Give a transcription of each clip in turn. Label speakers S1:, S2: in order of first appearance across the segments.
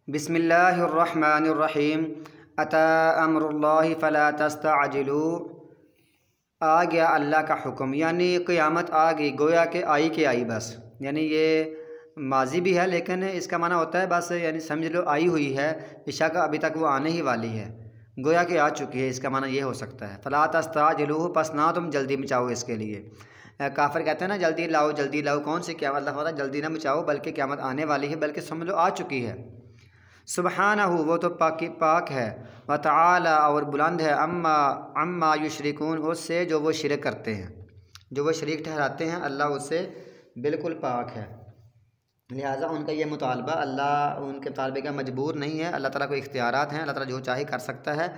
S1: بسم اللہ الرحمن الرحیم اتی امر اللہ فلا تستعجلوا۔ آ گیا اللہ کا حکم، یعنی قیامت آ گئی، گویا کہ آئی بس، یعنی یہ ماضی بھی ہے لیکن اس کا معنی ہوتا ہے بس، یعنی سمجھ لو آئی ہوئی ہے، بشک ابھی تک وہ آنے ہی والی ہے، گویا کہ آ چکی ہے، اس کا معنی یہ ہو سکتا ہے۔ فلا تستعجلوا، پس نہ تم جلدی مچاؤ اس کے لیے۔ کافر کہتے ہیں نا جلدی لاؤ، کون سی قیامت؟ اللہ تعالیٰ جلدی نہ مچاؤ بلکہ قیامت آنے والی ہے، بلکہ سمجھ لو آ چکی ہے۔ سبحانہ، وہ تو پاک ہے، وتعالی، اور بلند ہے، عما یشرکون، اس سے جو وہ شرک کرتے ہیں، جو وہ شریک ٹھہراتے ہیں، اللہ اس سے بالکل پاک ہے۔ لہٰذا ان کا یہ مطالبہ، اللہ ان کے مطالبے کا مجبور نہیں ہے، اللہ تعالیٰ کو اختیارات ہیں، اللہ تعالیٰ جو چاہے کر سکتا ہے۔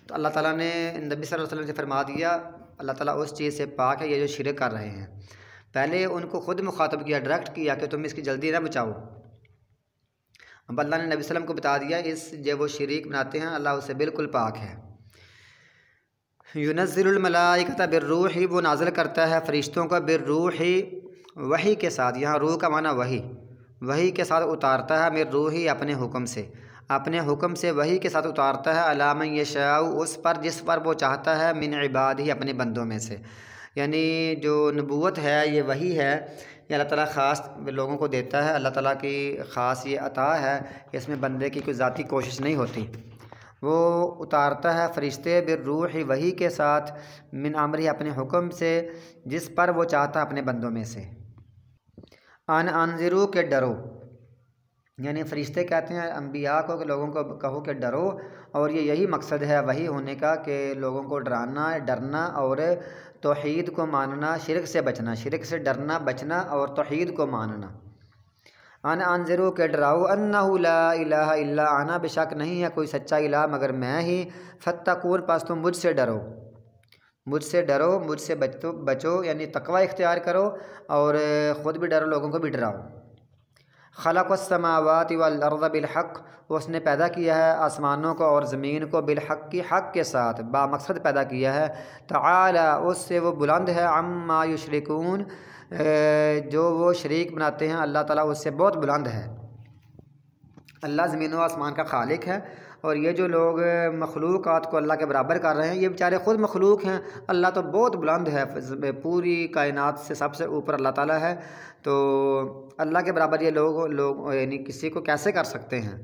S1: تو اللہ تعالیٰ نے نبی صلی اللہ علیہ وسلم سے فرما دیا، اللہ تعالیٰ اس چیز سے پاک ہے یہ جو شرک کر رہے ہیں۔ پہلے ان کو خود مخاطب کیا، ڈائریکٹ کیا کہ تم اس کی جلدی نہ بچاؤ۔ اب اللہ نے نبی صلی اللہ علیہ وسلم کو بتا دیا جو وہ شریک بناتے ہیں اللہ اس سے بالکل پاک ہے۔ ینزل الملائکۃ بالروح، وہ نازل کرتا ہے فرشتوں کا، بالروح، وحی کے ساتھ، یہاں روح کا معنی وحی کے ساتھ اتارتا ہے، من روحی، اپنے حکم سے وحی کے ساتھ اتارتا ہے، علی من یشاء، اس پر جس پر وہ چاہتا ہے، من عبادہ، اپنے بندوں میں سے۔ یعنی جو نبوت ہے یہ وحی ہے، یہ اللہ تعالیٰ خاص لوگوں کو دیتا ہے، اللہ تعالیٰ کی خاص یہ عطا ہے، اس میں بندے کی کوئی ذاتی کوشش نہیں ہوتی۔ وہ اتارتا ہے فرشتے بالروح، وحی کے ساتھ، من امرہ، اپنے حکم سے، جس پر وہ چاہتا ہے اپنے بندوں میں سے۔ انذروا، کہ ڈرو، یعنی فرشتے کہتے ہیں انبیاء کو کہ لوگوں کو کہو کہ ڈرو، اور یہی مقصد ہے وحی ہونے کا کہ لوگوں کو ڈرنا اور توحید کو ماننا، شرک سے بچنا، شرک سے ڈرنا بچنا اور توحید کو ماننا۔ انذروا، کہ ڈراؤ، انہ لا الہ الا انا، بے شک نہیں ہے کوئی سچا الہ مگر میں ہی، فاتقون، پس تم مجھ سے ڈرو، مجھ سے بچو، یعنی تقوی اختیار کرو اور خود بھی ڈرو، لوگوں کو بھی ڈراؤ۔ خلق السماوات والارض بالحق، اس نے پیدا کیا ہے آسمانوں کو اور زمین کو، بالحق، کی حق کے ساتھ، با مقصد پیدا کیا ہے۔ تعالی، اس سے وہ بلند ہے، عما یشرکون، جو وہ شریک بناتے ہیں، اللہ تعالیٰ اس سے بہت بلند ہے۔ اللہ زمین و آسمان کا خالق ہے، اور یہ جو لوگ مخلوقات کو اللہ کے برابر کر رہے ہیں یہ بیچارے خود مخلوق ہیں، اللہ تو بہت بلند ہے، پوری کائنات سے سب سے اوپر اللہ تعالیٰ ہے، تو اللہ کے برابر یہ لوگ یعنی کسی کو کیسے کر سکتے ہیں؟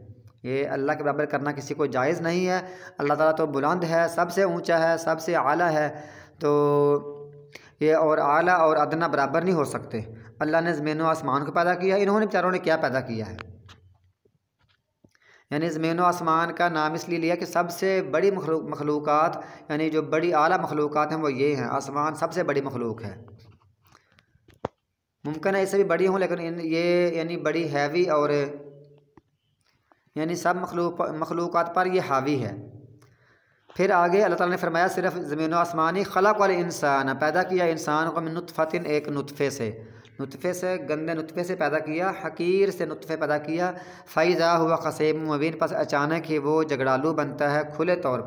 S1: یہ اللہ کے برابر کرنا کسی کو جائز نہیں ہے۔ اللہ تعالیٰ تو بلند ہے، سب سے اونچا ہے، سب سے اعلیٰ ہے، تو یہ اور اعلیٰ اور ادنا برابر نہیں ہو سکتے۔ اللہ نے زمین و آسمان کو پیدا کیا، انہوں نے بیچاروں نے کیا پیدا کیا ہے؟ یعنی زمین و آسمان کا نام اس لیے لیا کہ سب سے بڑی مخلوقات، یعنی جو بڑی اعلیٰ مخلوقات ہیں وہ یہ ہیں، آسمان سب سے بڑی مخلوق ہے۔ ممکن ہے اس سے بھی بڑی ہوں لیکن یہ یعنی بڑی ہیوی، اور یعنی سب مخلوقات پر یہ حاوی ہے۔ پھر آگے اللہ تعالیٰ نے فرمایا صرف زمین و آسمانی، خلق والانسان، پیدا کیا انسان کو، من نطفۃ، ایک نطفے سے، گندے نطفے سے پیدا کیا، حقیر سے نطفے پیدا کیا، فاذا ہوا خصیم مبین، پس اچانک ہی وہ جھگڑالو بنتا ہے کھلے طور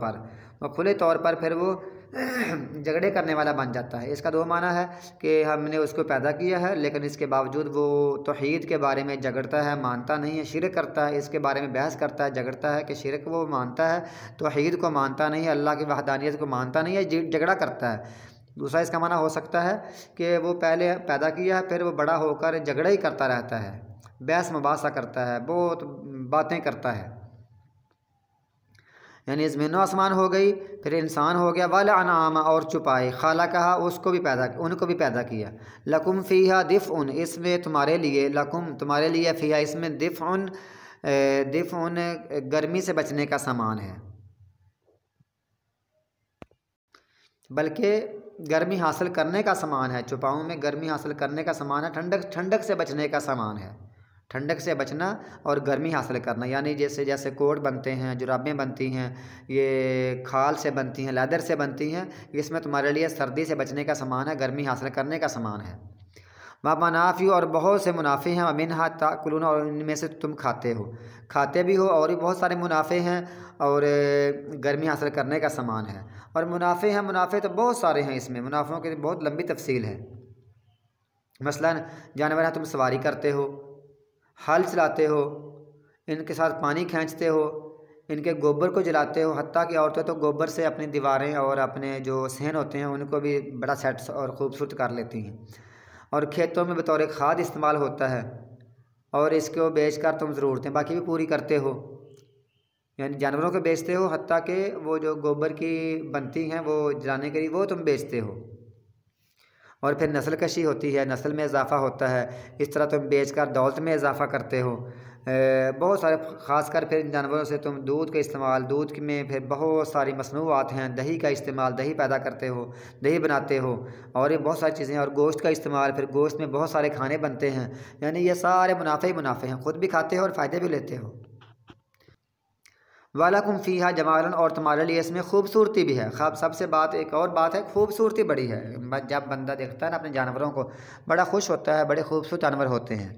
S1: پر، پھر وہ جھگڑے کرنے والا بن جاتا ہے۔ اس کا دو معنی ہے کہ ہم نے اس کو پیدا کیا ہے لیکن اس کے باوجود وہ توحید کے بارے میں جھگڑتا ہے، مانتا نہیں ہے، شرک کرتا ہے، اس کے بارے میں بحث کرتا ہے، جھگڑتا ہے کہ شرک وہ مانتا ہے، توحید کو مانتا نہیں ہے، اللہ کی وحدانیت کو مانتا نہیں ہے، جھگڑا کرتا ہے۔ دوسرا اس کا معنی ہو سکتا ہے کہ وہ پہلے پیدا کیا ہے پھر وہ بڑا ہو کر جھگڑا ہی کرتا رہتا ہے، بحث مباحثہ کرتا ہے، بہت باتیں کرتا ہے۔ یعنی زمین و آسمان ہو گئی، پھر انسان ہو گیا، والانعام، اور چپائے، خالقہا، ان کو بھی پیدا کیا، لکم فیہا دفء، اس میں تمہارے لیے، لکم تمہارے لیے، فیہا، اس میں دفء، گرمی سے بچنے کا سامان ہے، بلکہ گرمی حاصل کرنے کا سامان ہے، چپاؤں میں گرمی حاصل کرنے کا سامان ہے، ٹھنڈک سے بچنے کا سامان ہے، ٹھنڈک سے بچنا اور گرمی حاصل کرنا، یعنی جیسے کوٹ بنتے ہیں، جرابیں بنتی ہیں، یہ کھال سے بنتی ہیں، لیدر سے بنتی ہیں، اس میں تمہارے لیے سردی سے بچنے کا سامان ہے، گرمی حاصل کرنے کا سامان ہے۔ ومنافع، اور بہت سے منافع ہیں، ومنہا تاکلون، اور ان میں سے تم کھاتے بھی ہو، اور بھی بہت سارے منافع ہیں، اور گرمی حاصل کرنے کا سامان ہے، اور منافع تو بہت سارے ہیں، اس میں منافعوں کی بہت لمبی تفصیل ہے۔ مثلا جانور ہیں، تم سواری کرتے ہو، ہل چلاتے ہو، ان کے ساتھ پانی کھینچتے ہو، ان کے گوبر کو جلاتے ہو، حتیٰ کہ عورتیں تو گوبر سے اپنی دیواریں اور اپنے جو صحن ہوتے ہیں ان کو بھی بڑا سیٹ اور خوبصورت کر لیتی ہیں، اور کھیتوں میں بطور کھاد استعمال ہوتا ہے، اور اس کو بیچ کر تم ضرورتیں باقی بھی پوری کرتے ہو، یعنی جانوروں کو بیچتے ہو، حتیٰ کہ وہ جو گوبر کی بنتی ہیں وہ جلانے کے لیے وہ تم بیچتے ہو، اور پھر نسل کشی ہوتی ہے، نسل میں اضافہ ہوتا ہے، اس طرح تم بیچ کر دولت میں اضافہ کرتے ہو۔ بہت سارے خاص کر پھر ان جانوروں سے تم دودھ کا استعمال، دودھ میں پھر بہت ساری مصنوعات ہیں، دہی کا استعمال، دہی پیدا کرتے ہو، دہی بناتے ہو، اور یہ بہت ساری چیزیں، اور گوشت کا استعمال، پھر گوشت میں بہت سارے کھانے بنتے ہیں، یعنی یہ سارے منافع ہی منافع ہیں، خود بھی کھاتے ہو اور فائدے بھی لیتے ہو۔ وَلَكُمْ فِيهَا جَمَالٌ، اور تمہارے لیے اس میں خوبصورتی بھی ہے۔ سب سے ایک اور بات ہے، خوبصورتی بڑی ہے، جب بندہ دیکھتا ہے نا اپنے جانوروں کو بڑا خوش ہوتا ہے، بڑے خوبصورت جانور ہوتے ہیں،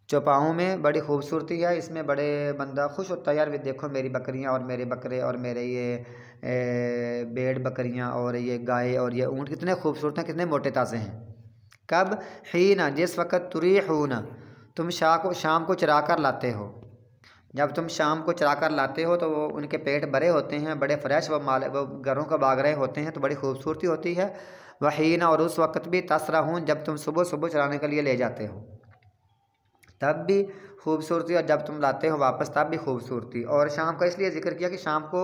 S1: چوپاؤں میں بڑی خوبصورتی ہے، اس میں بڑے بندہ خوش ہوتا ہے، یار دیکھو میری بکریاں اور میرے بکرے اور میرے یہ بیڑ بکریاں اور یہ گائے اور یہ اونٹ کتنے خوبصورت ہیں، کتنے موٹے تازے ہیں۔ کب؟ حین، جس وقت تریحون، تم شام کو چرا کر لاتے ہو، جب تم شام کو چرا کر لاتے ہو تو وہ ان کے پیٹ بھرے ہوتے ہیں، بڑے فریش، وہ گھروں کو باغ رہے ہوتے ہیں تو بڑی خوبصورتی ہوتی ہے۔ وحین، اور اس وقت بھی تسرحون، جب تم صبح چرانے کے لیے لے جاتے ہو تب بھی خوبصورتی، اور جب تم لاتے ہو واپس تب بھی خوبصورتی۔ اور شام کا اس لیے ذکر کیا کہ شام کو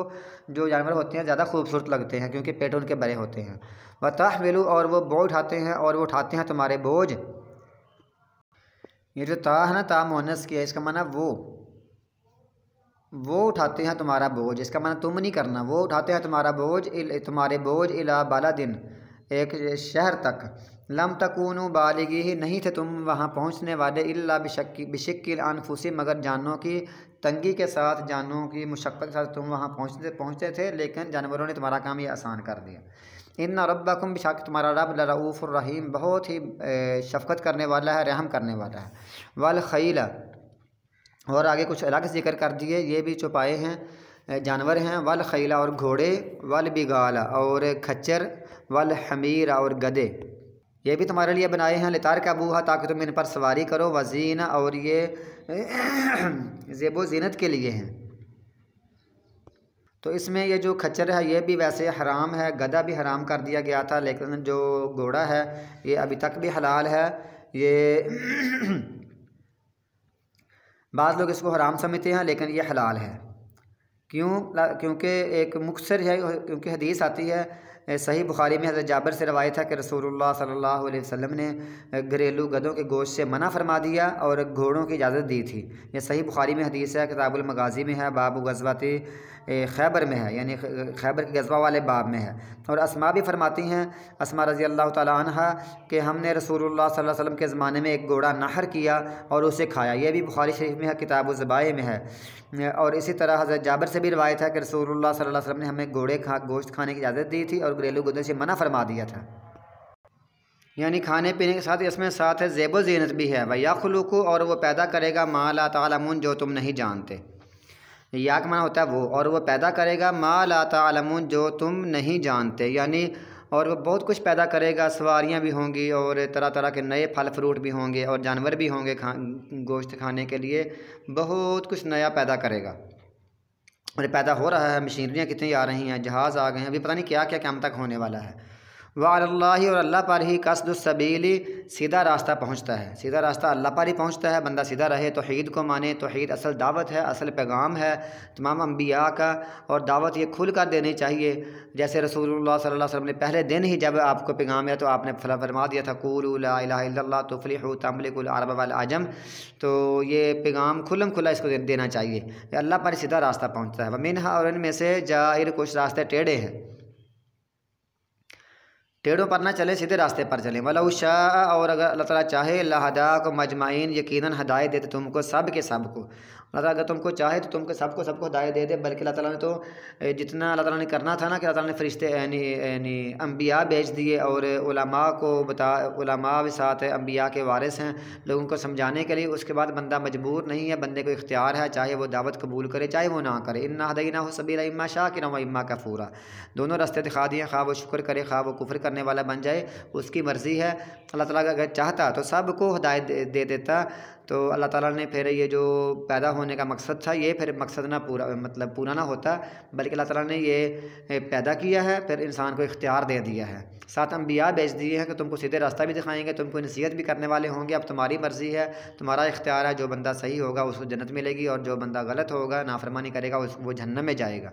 S1: جو جانور ہوتے ہیں زیادہ خوبصورت لگتے ہیں کیونکہ پیٹ ان کے بھرے ہوتے ہیں۔ وَتَحْمِلُ، اور وہ بوجھ اٹھاتے ہیں، اور وہ اٹھاتے ہیں تمہارے بوجھ۔ یہ جو تا ہے نا، تا مؤنث کی ہے، اس کا معنی وہ اٹھاتے ہیں تمہارا بوجھ، اس کا معنی تم نہیں کرنا، وہ اٹھاتے ہیں تمہارا بوجھ، تمہارے بوجھ الی بلدن، ایک شہر تک، لم تکونوا بالغیہ، نہیں تھے تم وہاں پہنچنے والے، الا بشق الانفس، مگر جانوں کی تنگی کے ساتھ، جانوں کی مشقت کے ساتھ تم وہاں پہنچتے تھے، لیکن جانوروں نے تمہارا کام یہ آسان کر دیا۔ ان ربکم، بشک تمہارا رب، لرؤوف الرحیم، بہت ہی شفقت کرنے والا ہے، رحم کرنے والا ہے۔ والخیل، اور آگے کچھ الگ ذکر کر دیے، یہ بھی چوپائے ہیں، جانور ہیں۔ والخیل، اور گھوڑے، والبغال، اور کھچر، والحمیر، اور گدے، یہ بھی تمہارے لیے بنائے ہیں، لترکبوها، تاکہ تم ان پر سواری کرو، وزینہ، اور یہ زیب و زینت کے لیے ہیں۔ تو اس میں یہ جو کھچر ہے یہ بھی ویسے حرام ہے، گدھا بھی حرام کر دیا گیا تھا، لیکن جو گھوڑا ہے یہ ابھی تک بھی حلال ہے۔ یہ بعض لوگ اس کو حرام سمجھتے ہیں لیکن یہ حلال ہے، کیونکہ ایک مختصر ہے، کیونکہ حدیث آتی ہے صحیح بخاری میں، حضرت جابر سے روایت ہے کہ رسول اللہ صلی اللہ علیہ وسلم نے گھریلو گدھوں کے گوشت سے منع فرما دیا اور گھوڑوں کی اجازت دی تھی۔ یہ صحیح بخاری میں حدیث ہے، کتاب المغازی میں ہے، باب غزوۃ خیبر میں ہے، یعنی خیبر کے غزوہ والے باب میں ہے۔ اور اسماء بھی فرماتی ہیں، اسماء رضی اللہ تعالیٰ عنہ، کہ ہم نے رسول اللہ صلی اللہ علیہ وسلم کے زمانے میں ایک گھوڑا نحر کیا اور اسے کھایا، یہ بھی بخاری شریف میں ہے، کتاب الذبائح میں ہے۔ اور اسی طرح حضرت جابر سے بھی روایت ہے کہ رسول اللہ صلی اللہ علیہ وسلم نے ہمیں گوشت کھانے کی اجازت دی تھی اور گھریلو گدھوں سے منع فرما دیا تھا، یعنی کھانے پینے کے ساتھ اس میں ساتھ ہے زیب و زینت بھی ہے۔ وَيَخْلُقُ، اور وہ پیدا کرے گا، مَا لَا تَعْلَمُونَ، جو تم نہیں جانتے، یا کا معنی ہوتا ہے وہ، اور وہ پیدا کرے گا، مَا لَا تَعْلَمُونَ، جو تم نہیں جانتے، یعنی اور وہ بہت کچھ پیدا کرے گا، سواریاں بھی ہوں گی اور طرح طرح کے نئے پھل فروٹ بھی ہوں گے اور جانور بھی ہوں گے گوشت کھانے کے لیے، بہت کچھ نیا پیدا کرے گا، اور پیدا ہو رہا ہے، مشینریاں کتنی آ رہی ہیں، جہاز آ گئے ہیں، ابھی پتہ نہیں کیا کیا قیامت تک ہونے والا ہے۔ وعلی اللہ، اور اللہ پر ہی، قصد السبیل، سیدھا راستہ پہنچتا ہے، سیدھا راستہ اللہ پر ہی پہنچتا ہے، بندہ سیدھا رہے، توحید کو مانے، توحید اصل دعوت ہے، اصل پیغام ہے تمام انبیاء کا، اور دعوت یہ کھل کر دینی چاہیے، جیسے رسول اللہ صلی اللہ علیہ وسلم نے پہلے دن ہی جب آپ کو پیغام آیا تو آپ نے فرما دیا تھا، قولوا لا الہ الا اللہ تفلحوا تملکوا العرب والعجم، تو یہ پیغام کھلم کھلا اس کو دینا چاہیے، کہ اللہ پر سیدھا راستہ پہنچتا ہے۔ ومنہا، اور ان میں سے جائر، کچھ راستے ٹیڑھے ہیں، ٹیڑھوں پر نہ چلے، سیدھے راستے پر چلیں۔ وَلَوْ شَاءَ، اور اگر اللہ تعالیٰ چاہے، لَهَدَاكُمْ أَجْمَعِينَ، یقیناً ہدایت دیتے تم کو سب کے سب کو، اللہ تعالیٰ اگر تم کو چاہے تو تم کو سب کو ہدایت دے دے، بلکہ اللہ تعالیٰ نے تو جتنا اللہ تعالیٰ نے کرنا تھا نا، کہ اللہ تعالیٰ نے فرشتے یعنی انبیاء بھیج دیے، اور علماء کو علماء بھی ساتھ انبیاء کے وارث ہیں لوگوں کو سمجھانے کے لیے، اس کے بعد بندہ مجبور نہیں ہے، بندے کو اختیار ہے، چاہے وہ دعوت قبول کرے چاہے وہ نہ کرے۔ إِنَّا هَدَيْنَاهُ السَّبِيلَ إِمَّا شَاكِرًا وَإِمَّا كَفُورًا، دونوں راستے دکھا دیے، خواہ وہ شکر کرے خواہ وہ کفر کرنے والا بن جائے، اس کی مرضی ہے۔ اللہ تعالیٰ اگر چاہتا تو سب کو ہدایت دے دیتا، تو اللہ تعالیٰ نے پھر یہ جو پیدا ہونے کا مقصد تھا یہ پھر مقصد نہ پورا نہ ہوتا، بلکہ اللہ تعالیٰ نے یہ پیدا کیا ہے، پھر انسان کو اختیار دے دیا ہے، ساتھ انبیاء بھیج دیے ہیں کہ تم کو سیدھے راستہ بھی دکھائیں گے، تم کو نصیحت بھی کرنے والے ہوں گے، اب تمہاری مرضی ہے، تمہارا اختیار ہے، جو بندہ صحیح ہوگا اس کو جنت ملے گی، اور جو بندہ غلط ہوگا، نافرمانی کرے گا، وہ جہنم میں جائے گا۔